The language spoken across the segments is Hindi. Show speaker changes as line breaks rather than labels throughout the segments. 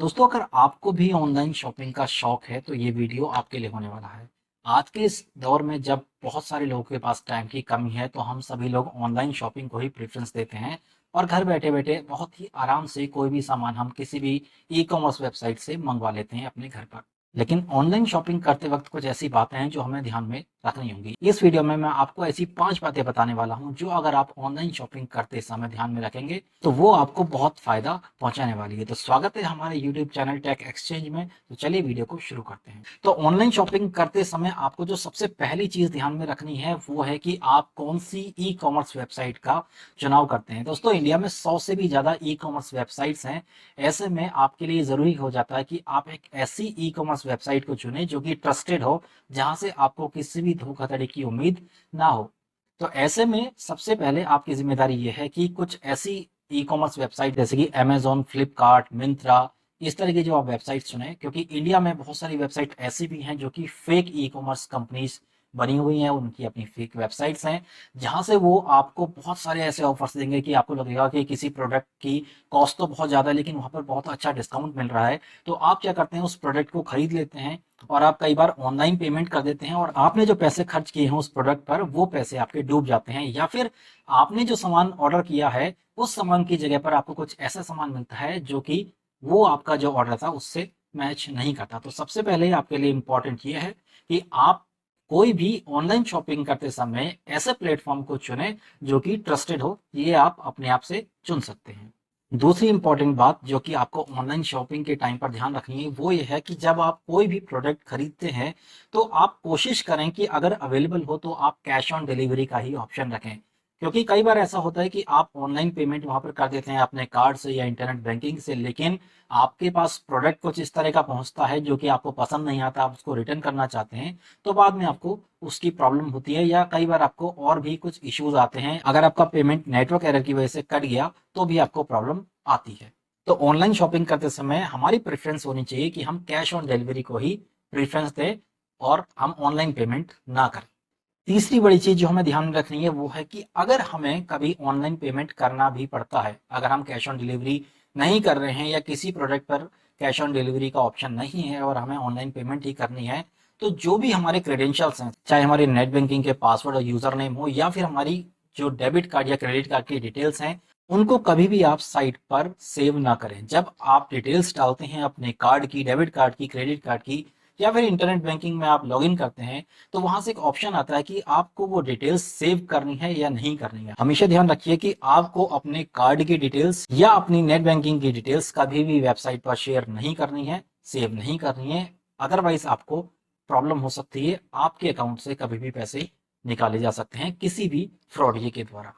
दोस्तों, अगर आपको भी ऑनलाइन शॉपिंग का शौक है तो ये वीडियो आपके लिए होने वाला है। आज के इस दौर में जब बहुत सारे लोगों के पास टाइम की कमी है तो हम सभी लोग ऑनलाइन शॉपिंग को ही प्रेफ़रेंस देते हैं और घर बैठे-बैठे बहुत ही आराम से कोई भी सामान हम किसी भी ई-कॉमर्स वेबसाइट से मंगवा लेते हैं अपने घर पर। लेकिन ऑनलाइन शॉपिंग करते वक़्त कुछ ऐसी बातें हैं जो हमें ध्यान में रखनी होंगी। इस वीडियो में मैं आपको ऐसी 5 बातें बताने वाला हूँ जो अगर आप ऑनलाइन शॉपिंग करते समय ध्यान में रखेंगे तो वो आपको बहुत फ़ायदा पहुँचाने वाली है। तो स्वागत है हमारे यूट्यूब चैनल टेक एक्सचेंज में। तो चलिए वीडियो को शुरू करते हैं। तो ऑनलाइन शॉपिंग करते समय आपको जो सबसे पहली चीज़ ध्यान में रखनी है वो है कि आप कौन-सी ई-कॉमर्स वेबसाइट का चुनाव करते हैं। दोस्तों, इंडिया में 100 से भी ज़्यादा ई-कॉमर्स वेबसाइट्स हैं। ऐसे में आपके लिए ज़रूरी हो जाता है कि आप एक ऐसी ई-कॉमर्स वेबसाइट को चुनें जो कि ट्रस्टेड हो, जहाँ से आपको किसी भी धोखाधड़ी की उम्मीद ना हो। तो ऐसे में सबसे पहले आपकी ज़िम्मेदारी ये है कि कुछ ऐसी ई-कॉमर्स वेबसाइट जैसे कि अमेज़न, फ्लिपकार्ट, मिंत्रा, इस तरह की जो आप वेबसाइट चुनें, क्योंकि इंडिया में बहुत सारी वेबसाइट ऐसी भी हैं जो कि फेक ई-कॉमर्स कंपनीज़ बनी हुई हैं, उनकी अपनी फेक वेबसाइट्स हैं, जहाँ से वो आपको बहुत सारे ऐसे ऑफर्स देंगे कि आपको लगेगा कि किसी प्रोडक्ट की कॉस्ट तो बहुत ज़्यादा है लेकिन वहाँ पर बहुत अच्छा डिस्काउंट मिल रहा है। तो आप क्या करते हैं, उस प्रोडक्ट को खरीद लेते हैं और आप कई बार ऑनलाइन पेमेंट कर देते हैं और आपने जो पैसे खर्च किए हैं उस प्रोडक्ट पर, वो पैसे आपके डूब जाते हैं, या फिर आपने जो सामान ऑर्डर किया है उस सामान की जगह पर आपको कुछ ऐसा सामान मिलता है जो कि वो आपका जो ऑर्डर था उससे मैच नहीं करता। तो सबसे पहले आपके लिए इम्पोर्टेंट ये है कि आप कोई भी ऑनलाइन शॉपिंग करते समय ऐसे प्लेटफॉर्म को चुनें जो कि ट्रस्टेड हो। ये आप अपने आप से चुन सकते हैं। दूसरी इंपॉर्टेंट बात जो कि आपको ऑनलाइन शॉपिंग के टाइम पर ध्यान रखनी है वो ये है कि जब आप कोई भी प्रोडक्ट खरीदते हैं तो आप कोशिश करें कि अगर अवेलेबल हो तो आप कैश ऑन डिलीवरी का ही ऑप्शन रखें, क्योंकि कई बार ऐसा होता है कि आप ऑनलाइन पेमेंट वहां पर कर देते हैं अपने कार्ड से या इंटरनेट बैंकिंग से, लेकिन आपके पास प्रोडक्ट कुछ इस तरह का पहुंचता है जो कि आपको पसंद नहीं आता, आप उसको रिटर्न करना चाहते हैं तो बाद में आपको उसकी प्रॉब्लम होती है, या कई बार आपको और भी कुछ इश्यूज आते हैं। अगर आपका पेमेंट नेटवर्क एरर की वजह से कट गया तो भी आपको प्रॉब्लम आती है। तो ऑनलाइन शॉपिंग करते समय हमारी प्रेफरेंस होनी चाहिए कि हम कैश ऑन डिलीवरी को ही प्रेफरेंस दें और हम ऑनलाइन पेमेंट ना करें। तीसरी बड़ी चीज जो हमें ध्यान में रखनी है वो है कि अगर हमें कभी ऑनलाइन पेमेंट करना भी पड़ता है, अगर हम कैश ऑन डिलीवरी नहीं कर रहे हैं या किसी प्रोडक्ट पर कैश ऑन डिलीवरी का ऑप्शन नहीं है और हमें ऑनलाइन पेमेंट ही करनी है, तो जो भी हमारे क्रेडेंशियल्स हैं, चाहे हमारे नेट बैंकिंग के पासवर्ड और यूजर नेम हो या फिर हमारी जो डेबिट कार्ड या क्रेडिट कार्ड की डिटेल्स हैं, उनको कभी भी आप साइट पर सेव ना करें। जब आप डिटेल्स डालते हैं अपने कार्ड की, डेबिट कार्ड की, क्रेडिट कार्ड की, या फिर इंटरनेट बैंकिंग में आप लॉगिन करते हैं, तो वहां से एक ऑप्शन आता है कि आपको वो डिटेल्स सेव करनी है या नहीं करनी है। हमेशा ध्यान रखिए कि आपको अपने कार्ड की डिटेल्स या अपनी नेट बैंकिंग की डिटेल्स कभी भी वेबसाइट पर शेयर नहीं करनी है, सेव नहीं करनी है। अदरवाइज आपको प्रॉब्लम हो सकती है, आपके अकाउंट से कभी भी पैसे निकाले जा सकते हैं किसी भी फ्रॉडिये के द्वारा।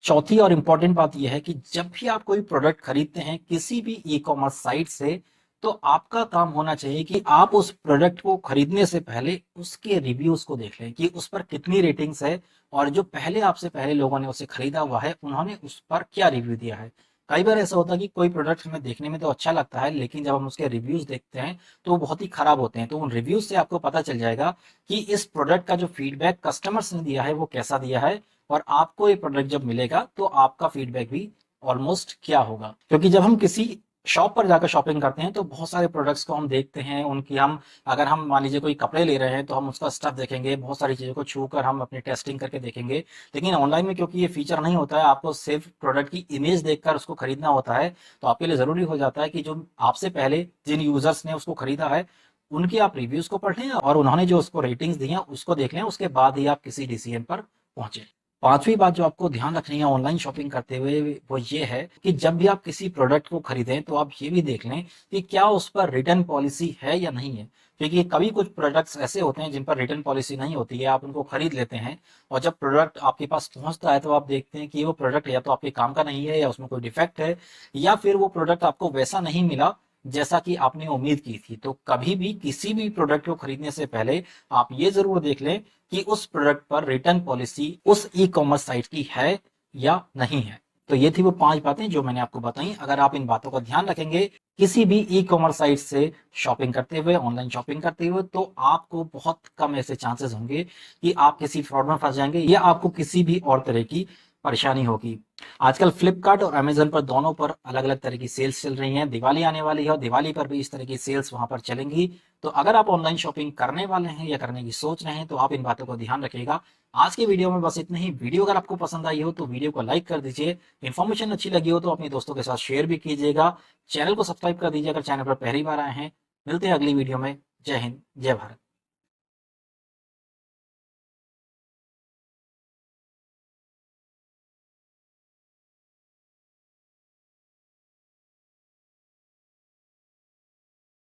चौथी और इम्पॉर्टेंट बात यह है कि जब भी आप कोई प्रोडक्ट खरीदते हैं किसी भी ई कॉमर्स साइट से, तो आपका काम होना चाहिए कि आप उस प्रोडक्ट को खरीदने से पहले उसके रिव्यूज को देख लें कि उस पर कितनी रेटिंग्स है और जो पहले आपसे पहले लोगों ने उसे खरीदा हुआ है उन्होंने उस पर क्या रिव्यू दिया है। कई बार ऐसा होता है कि कोई प्रोडक्ट हमें देखने में तो अच्छा लगता है लेकिन जब हम उसके रिव्यूज देखते हैं तो वो बहुत ही खराब होते हैं। तो उन रिव्यूज से आपको पता चल जाएगा कि इस प्रोडक्ट का जो फीडबैक कस्टमर्स ने दिया है वो कैसा दिया है, और आपको ये प्रोडक्ट जब मिलेगा तो आपका फीडबैक भी ऑलमोस्ट क्या होगा। क्योंकि जब हम किसी शॉप पर जाकर शॉपिंग करते हैं तो बहुत सारे प्रोडक्ट्स को हम देखते हैं, उनकी हम, अगर हम मान लीजिए कोई कपड़े ले रहे हैं तो हम उसका स्टफ देखेंगे, बहुत सारी चीज़ों को छू कर हम अपनी टेस्टिंग करके देखेंगे। लेकिन ऑनलाइन में क्योंकि ये फीचर नहीं होता है, आपको सिर्फ प्रोडक्ट की इमेज देखकर उसको खरीदना होता है, तो आपके लिए ज़रूरी हो जाता है कि जो आपसे पहले जिन यूजर्स ने उसको खरीदा है उनके आप रिव्यूज़ को पढ़ लें और उन्होंने जो उसको रेटिंग्स दी हैं उसको देख लें, उसके बाद ही आप किसी डिसीजन पर पहुंचे। पांचवी बात जो आपको ध्यान रखनी है ऑनलाइन शॉपिंग करते हुए वो ये है कि जब भी आप किसी प्रोडक्ट को खरीदें तो आप ये भी देख लें कि क्या उस पर रिटर्न पॉलिसी है या नहीं है। क्योंकि कभी कुछ प्रोडक्ट्स ऐसे होते हैं जिन पर रिटर्न पॉलिसी नहीं होती है, आप उनको खरीद लेते हैं और जब प्रोडक्ट आपके पास पहुंचता है तो आप देखते हैं कि वो प्रोडक्ट या तो आपके काम का नहीं है या उसमें कोई डिफेक्ट है, या फिर वो प्रोडक्ट आपको वैसा नहीं मिला जैसा कि आपने उम्मीद की थी। तो कभी भी किसी भी प्रोडक्ट को खरीदने से पहले आप ये जरूर देख लें कि उस प्रोडक्ट पर रिटर्न पॉलिसी उस ई कॉमर्स साइट की है या नहीं है। तो ये थी वो 5 बातें जो मैंने आपको बताई। अगर आप इन बातों का ध्यान रखेंगे किसी भी ई कॉमर्स साइट से शॉपिंग करते हुए, ऑनलाइन शॉपिंग करते हुए, तो आपको बहुत कम ऐसे चांसेस होंगे कि आप किसी फ्रॉड में फंस जाएंगे या आपको किसी भी और तरह की परेशानी होगी। आजकल फ्लिपकार्ट और अमेज़न पर दोनों पर अलग-अलग तरह की सेल्स चल रही हैं। दिवाली आने वाली है और दिवाली पर भी इस तरह की सेल्स वहाँ पर चलेंगी। तो अगर आप ऑनलाइन शॉपिंग करने वाले हैं या करने की सोच रहे हैं तो आप इन बातों को ध्यान रखिएगा। आज की वीडियो में बस इतना ही। वीडियो अगर आपको पसंद आई हो तो वीडियो को लाइक कर दीजिए। इन्फॉर्मेशन अच्छी लगी हो तो अपने दोस्तों के साथ शेयर भी कीजिएगा। चैनल को सब्सक्राइब कर दीजिए अगर चैनल पर पहली बार आए हैं। मिलते हैं अगली वीडियो में। जय हिंद, जय भारत।